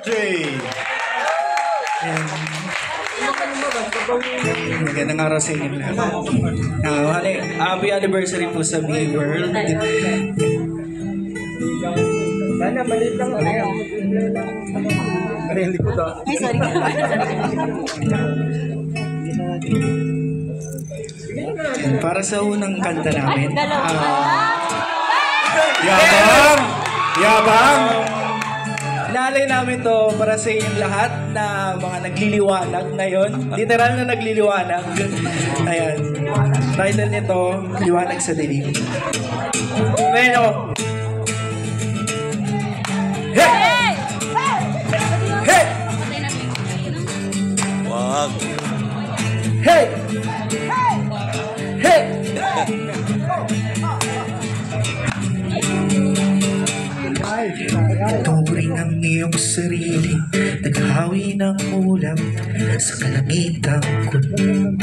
birthday! Magandang araw sa inyo lahat. Happy anniversary po sa B-World. Sana, balit lang ako. Ano yung likod ako? Ay, sorry. Para sa unang kanta namin. Dalawa. Yabang! Inaalay namin to para sa inyong lahat na mga nagliliwanag ngayon. Literal na nagliliwanag. Ayan. Title nito, Liwanag sa Dilim. Bueno. Hey! Hey! Wag. Hey! Hey! Turing ang iyong sarili, naghawi ng ulam sa kalangitang kulong.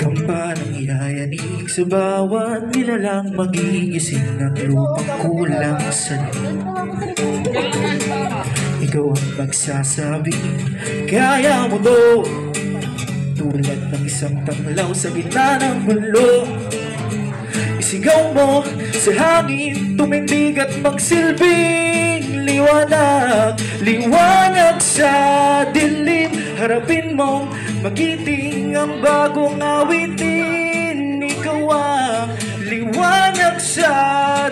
Kampanang iayanig sa bawat nilalang magigising ng lupang kulang sa ikaw ang magsasabi, kaya mo to. Tulad ng isang tanglaw sa gitna ng mulo, isigaw mo sa hangin, tumindig at magsilbing liwanag. Liwanag sa dilim, harapin mo, magiting ang bagong awitin. Ikaw ang liwanag sa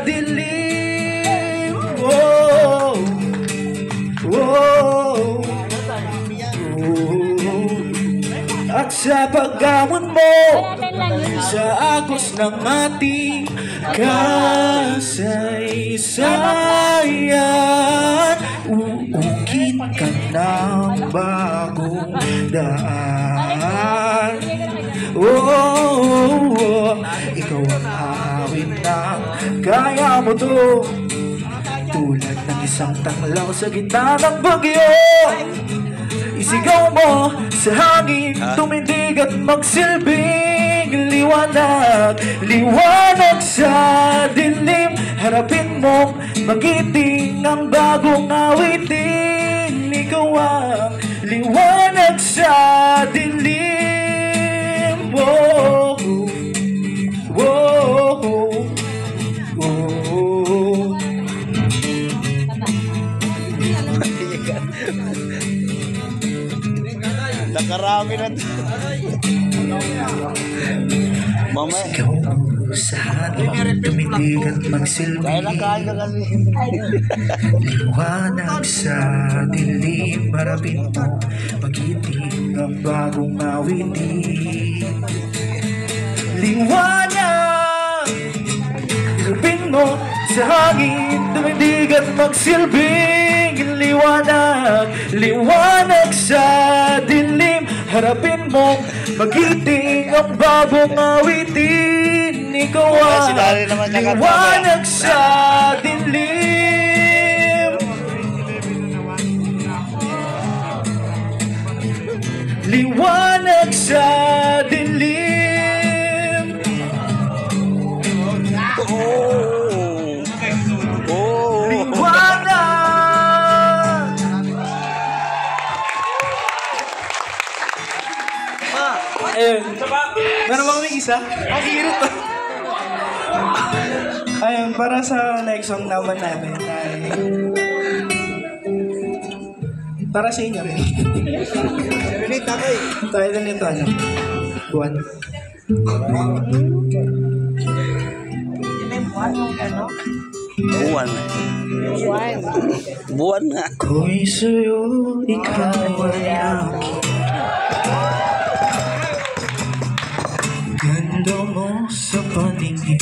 dilim. Oh, oh, oh. At sa paggamon mo sa agos ng ating kasaysayan, uukit ka ng bagong daan. Oh, ikaw ang awit na kaya mo to. Tulad ng isang tanglaw sa gitna ng bagyo, isigaw mo sa hangin, tumindig at magsilbing liwanag. Liwanag sa dilim, harapin mo, magiting ang bagong awitin. Ikaw ang liwanag sa dilim. Whoa, whoa, whoa. Nakarami na. Mamaya. Ikaw sa hangin, tumitig at magsilbi. Kaya lang ka kasi. Liwanag sa dilim, harapin mo, magiting ang bagong awitin. Liwanag, harapin mo sa hangin, tumitig at magsilbing liwanag. Liwanag sa dilim, harapin mo, magiting ang bagong awitin. Ikaw ang liwanag sa dilim. Liwanag sa dilim. Oh. Oh. Liwanag. Ayun. Meron ba kami isa? Ang hirot to. Ayun, para sa next song naman namin ay para sa inyo rin. Tayo nito ano? Buwan. Buwan. Buwan nga. Ako'y sa'yo, ikaw ay akin. Ganda mo sa paningin.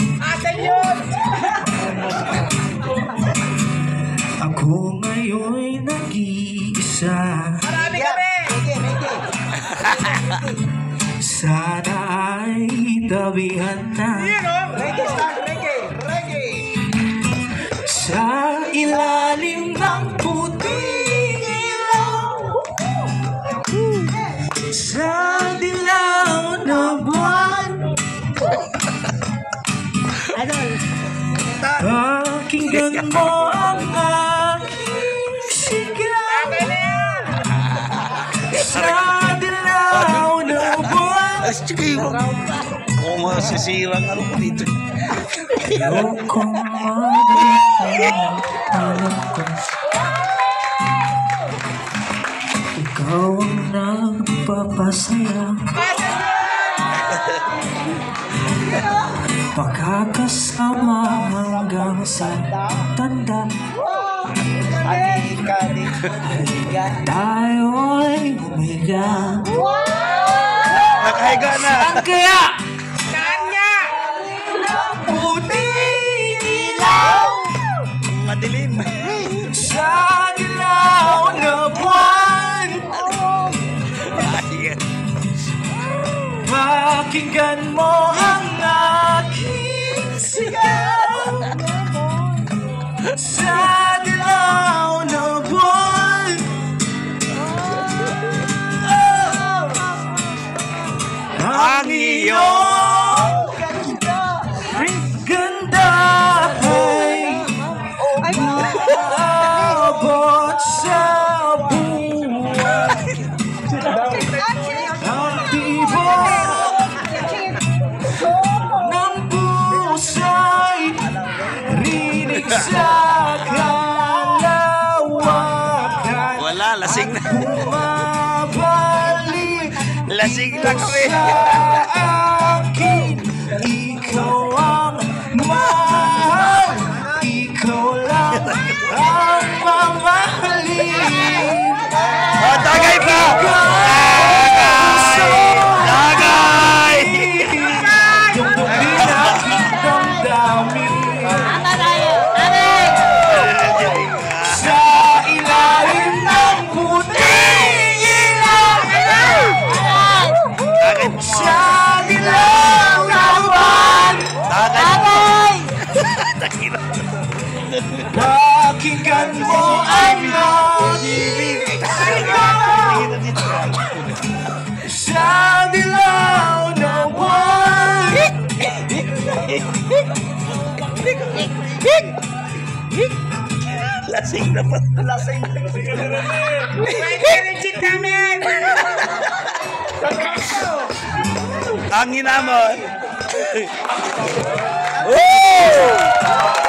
Ako ngayon'y nag-iisa. Marami kami! Sana ay tabihan na Reggae start, reggae! Reggae! sa ilalim ng puting ilaw, sa dilaw na buwan. Pakinggan mo ang aking Sige, kung masisirang ano ko dito. Ayoko mabigyan alam ko ikaw ang nagpapasaya Makakasama hanggang sa tanda Tayo'y humiga Nakahiga na. Saan kaya? Madilim. Sa dilaw na buwan Ayan. Pakinggan mo ang aking sigaw Sa dilaw na buwan Ang iyong ganda ay abot sa buwan Ang tibok ng pusa'y rinig sa kalawakan wala, lasing na. Bumabalik Lasing na kami. sa akin Ikaw ang mahal Ikaw lang ang mamahalin Oh, tagay pa! Tagay! Yung muli natin damdamin Sa ilalim ng puting ilaw Tagay po mo. Sa dilaw na buwan Tagay! Tagay! Pakinggan mo ang aking sigaw Sa dilaw na buwan Lasing na pa. Lasing. Ang hinamon. Oh!